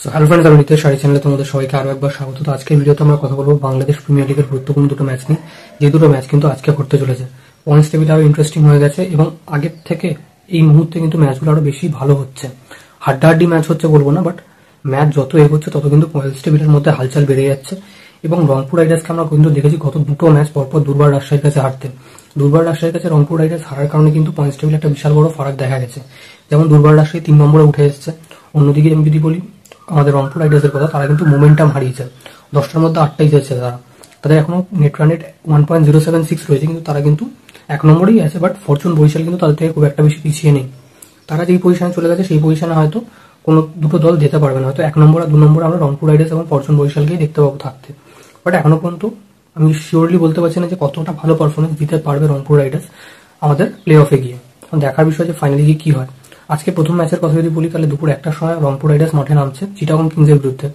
So hello friends, আমি নিতেশ শাড়ি চ্যানেলে তোমাদের সবাইকে আরো একবার স্বাগত। তো আজকের ভিডিওতে আমরা কথা বলবো বাংলাদেশ প্রিমিয়ার লিগের গুরুত্বপূর্ণ দুটো ম্যাচ নিয়ে। যে দুটো ম্যাচ কিন্তু আজকে ঘটতে চলেছে। পয়েন্টস টেবিল আরো ইন্টারেস্টিং হয়ে গেছে এবং আগের থেকে এই মুহূর্তে কিন্তু ম্যাচগুলো আরো বেশি ভালো হচ্ছে। হাড্ডাহাড্ডি ম্যাচ হচ্ছে বলবো না, বাট ম্যাচ যত এগোচ্ছে তত কিন্তু পয়েন্টস টেবিলের মধ্যে হালচাল বেড়ে যাচ্ছে। এবং রংপুর রাইডার্সকে আমরা কিন্তু দেখেছি গত দুটো ম্যাচ পরপর দুর্বার রাজশাহীর কাছে হারতে। দুর্বার রাজশাহীর কাছে রংপুর রাইডার্স হারার কারণে কিন্তু পয়েন্টস টেবিলে একটা বিশাল বড় ফারাক দেখা গেছে। যেমন দুর্বার রাজশাহী 3 নম্বরে উঠে এসেছে। অন্যদিকে আমি যদি বলি আমাদের রংপুর রাইডার্সের কথা, তারা কিন্তু মোমেন্টাম হারিয়েছে। 10টার মধ্যে 8টাই জিতেছে তারা। তাদের এখনো নেট রান রেট 1.076 রয়েছে, কিন্তু তারা কিন্তু 1 নম্বরেই আছে। বাট ফরচুন বরিশাল কিন্তু তাদের থেকে খুব একটা বেশি পিছিয়ে নেই। তারা যেই পজিশনে চলে গেছে সেই পজিশনে হয়তো কোনো দুটো দল যেতে পারবে না। হয়তো 1 নম্বর আর 2 নম্বরে আমরা রংপুর রাইডার্স এবং ফরচুন বরিশালকেই দেখতে পাবো থাকতে। বাট এখনো পর্যন্ত আমি শিওরলি বলতে পারছি না যে কতটা ভালো পারফরমেন্স দিতে পারবে রংপুর রাইডার্স আমাদের প্লে অফে গিয়ে। দেখার বিষয় যে ফাইনালি গিয়ে কি হয়। আজকে প্রথম ম্যাচের কথা যদি বলি, তাহলে দুপুর 1টার সময় রংপুর রাইডার্স মাঠে নামছে চিটাগং কিংসের বিরুদ্ধে।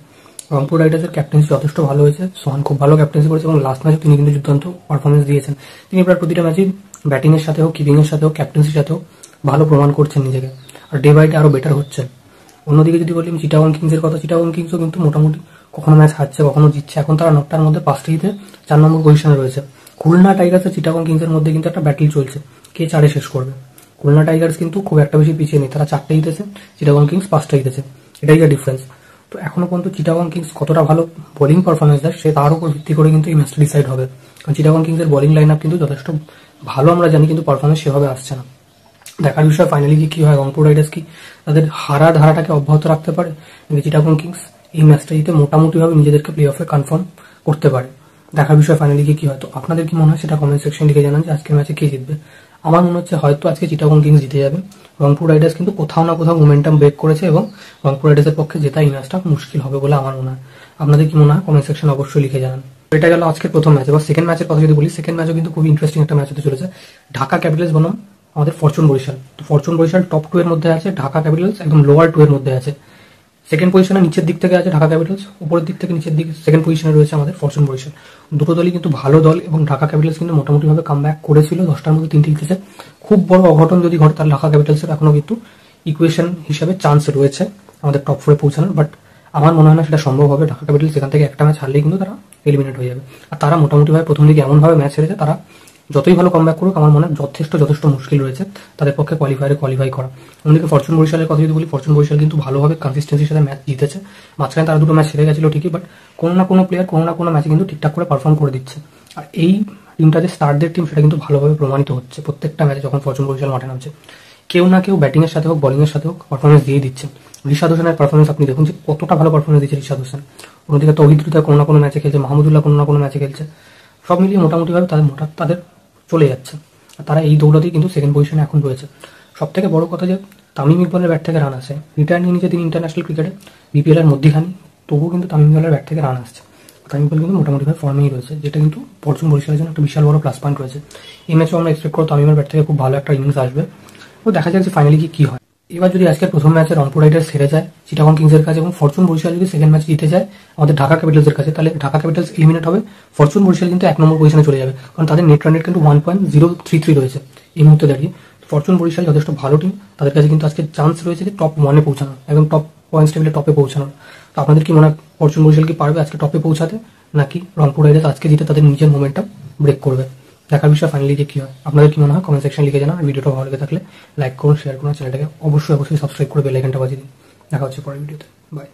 রংপুর রাইডার্সের ক্যাপ্টেন্সি যথেষ্ট ভালো হয়েছে। সোহান খুব ভালো ক্যাপ্টেন্সি করেছে এবং লাস্ট ম্যাচে তিনি কিন্তু দুর্দান্ত পারফরমেন্স দিয়েছেন। তিনি প্রায় প্রতিটা ম্যাচেই ব্যাটিং এর সাথে হোক, কিপিং এর সাথে হোক, ক্যাপ্টেন্সির সাথেও ভালো প্রমাণ করছেন নিজেকে, আর ডে বাই ডে আরো বেটার হচ্ছে। অন্যদিকে যদি বলি চিটাগং কিংসের কথা, চিটাগং কিংসও কিন্তু মোটামুটি কখনো ম্যাচ হারছে, কখনো জিতছে। এখন তারা 9টার মধ্যে 5টা জিতে 4 নম্বর পজিশনে রয়েছে। খুলনা টাইগার্স আর চিটাগং কিংসের মধ্যে কিন্তু একটা ব্যাটেল চলছে, কে 4-এ শেষ করবে। খুলনা টাইগার্স কিন্তু খুব একটা বেশি পিছিয়ে নেই, তারা 4টে জিতেছে, চিটাগং কিংস 5টা জিতেছে। এটাই যে ডিফারেন্স। তো এখনো পর্যন্ত চিটাগং কিংস কতটা ভালো বোলিং পারফরমেন্স দেয় সে তার উপর ভিত্তি করে কিন্তু এই ম্যাচটা ডিসাইড হবে। কারণ চিটাগং কিংসের বোলিং লাইন আপ কিন্তু যথেষ্ট ভালো আমরা জানি, কিন্তু পারফরমেন্স সেভাবে আসছে না। দেখার বিষয় ফাইনালি কি হয়। রংপুর রাইডার্স কি তাদের হারার ধারাটাকে অব্যাহত রাখতে পারে, চিটাগং কিংস এই ম্যাচটা জিতে মোটামুটি ভাবে নিজেদেরকে প্লে অফে কনফার্ম করতে পারে। দেখার বিষয় ফাইনালি কি হয়। তো আপনাদের কি মনে হয় সেটা কমেন্ট সেকশন লিখে জানান যে আজকের ম্যাচে কে জিতবে। আমার মনে হচ্ছে হয়তো আজকে চিটাগং কিংস জিতে যাবে। রংপুর রাইডার্স কিন্তু কোথাও না কোথাও মোমেন্টাম ব্রেক করেছে এবং রংপুর রাইডার্সের পক্ষে জেতা এই ম্যাচটা মুশকিল হবে বলে আমার মনে হয়। আপনাদের কি মনে হয় কমেন্ট সেকশন অবশ্যই লিখে জানান। এটা গেল আজকের প্রথম ম্যাচ। এবার সেকেন্ড ম্যাচের কথা যদি বলি, সেকেন্ড ম্যাচও কিন্তু খুবই ইন্টারেস্টিং একটা ম্যাচ হতে চলেছে। ঢাকা ক্যাপিটালস বনাম আমাদের ফরচুন বরিশাল। তো ফরচুন বরিশাল টপ 2 এর মধ্যে আছে, ঢাকা ক্যাপিটালস একদম লোয়ার 2 এর মধ্যে আছে। সেকেন্ড পজিশনে নিচের দিক থেকে আছে ঢাকা ক্যাপিটালস, উপরের দিক থেকে নিচের দিকে সেকেন্ড পজিশনে রয়েছে আমাদের ফরচুন বরিশাল। দুটো দলই কিন্তু ভালো দল এবং ঢাকা ক্যাপিটালস কিন্তু মোটামুটি ভাবে কামব্যাক করেছিল। 10টার মধ্যে 3টে জিতেছে। খুব বড় অঘটন যদি ঘটে তাহলে ঢাকা ক্যাপিটালসের এখনো কিন্তু ইকুয়েশন হিসেবে চান্স রয়েছে আমাদের টপ 4 এ পৌঁছানোর। বাট আমার মনে হয় না সেটা সম্ভব হবে। ঢাকা ক্যাপিটালস এখান থেকে একটা ম্যাচ হারলেই কিন্তু তারা এলিমিনেট হয়ে যাবে। আর তারা মোটামুটি ভাবে প্রথম দিকে এমন ভাবে ম্যাচ হেরেছে, তারা যতই ভালো কামব্যাক করুক আমার মনে হয় যথেষ্ট মুশকিল রয়েছে তাদের পক্ষে কোয়ালিফাই করা। অন্যদিকে ফরচুন বরিশালের কথা যদি বলি, ফরচুন বরিশাল কিন্তু ভালোভাবে কনসিস্টেন্সির সাথে ম্যাচ জিতেছে। মাঝখানে তারা দুটো ম্যাচ হেরে গেছিল ঠিকই, বাট কোনো না কোনো প্লেয়ার কোনো না কোনো ম্যাচে কিন্তু ঠিকঠাক করে পারফর্ম করে দিচ্ছে। আর এই টিমটা যে স্টারদের টিম সেটা কিন্তু ভালোভাবে প্রমাণিত হচ্ছে। প্রত্যেকটা ম্যাচে যখন ফরচুন বরিশাল মাঠে নামছে কেউ না কেউ ব্যাটিং এর সাথে হোক, বোলিং এর সাথে হোক পারফরমেন্স দিয়ে দিচ্ছে। রিশাদ হোসেনের পারফরমেন্স আপনি দেখুন যে কতটা ভালো পারফরমেন্স দিচ্ছে রিশাদ হোসেন। অন্যদিকে তৌহিদ হৃদয় কোনো না কোনো ম্যাচে খেলছে, মাহমুদুল্লাহ কোনো না কোনো ম্যাচে খেলছে। সব মিলিয়ে মোটামুটি ভাবে তাদের চলে যাচ্ছে। আর তারা এই দৌলতেই কিন্তু সেকেন্ড পজিশনে এখন রয়েছে। সব থেকে বড় কথা যে তামিম ইকবালের ব্যাট থেকে রান আসে। রিটায়ার নিয়ে নিচে তিনি ইন্টারন্যাশনাল ক্রিকেটে বিপিএল এর মধ্যখানি, তবুও কিন্তু তামিম ইকবালের ব্যাট থেকে রান আসছে। তামিম ইকবাল কিন্তু মোটামুটি ভাবে ফর্মেই রয়েছে, যেটা কিন্তু ফরচুন বরিশালের জন্য একটা বিশাল বড় প্লাস পয়েন্ট রয়েছে। এই ম্যাচেও আমরা এক্সপেক্ট করব তামিমের ব্যাট থেকে খুব ভালো একটা ইনিংস আসবে। তো দেখা যাক যে ফাইনালি কি হয়। এবার যদি আজকে প্রথম ম্যাচে রংপুর রাইডার্স হেরে যায় চিটাগং কিংসের কাছে এবং ফরচুন বরিশাল যদি সেকেন্ড ম্যাচ জিতে যায় আমাদের ঢাকা ক্যাপিটালসের কাছে, তাহলে ঢাকা ক্যাপিটালস এলিমিনেট হবে। ফরচুন বরিশাল কিন্তু 1 নম্বর পজিশনে চলে যাবে, কারণ তাদের নেট রান রেট কিন্তু 1.033 রয়েছে এই মুহূর্তে দাঁড়িয়ে। ফরচুন বরিশাল যথেষ্ট ভালো টিম, তাদের কাছে কিন্তু আজকে চান্স রয়েছে যে টপ 1-এ পৌঁছানোর, একদম টপ পয়েন্টস টেবিলে টপে পৌঁছানোর। তো আপনাদের কি মনে হয় ফরচুন বরিশাল কি পারবে আজকে টপে পৌঁছাতে, নাকি রংপুর রাইডার্স আজকে জিতে তাদের নিজের মোমেন্টাম ব্রেক করবে? দেখার বিষয় ফাইনালি যে কি হয়। আপনাদের কি মনে হয় কমেন্ট সেকশন লিখে জানান। ভিডিওটা ভালো লেগে থাকলে লাইক করুন, শেয়ার করুন, চ্যানেলটাকে অবশ্যই সাবস্ক্রাইব করে বেল আইকনটা বাজিয়ে দিন। দেখা হচ্ছে পরের ভিডিওতে। বাই।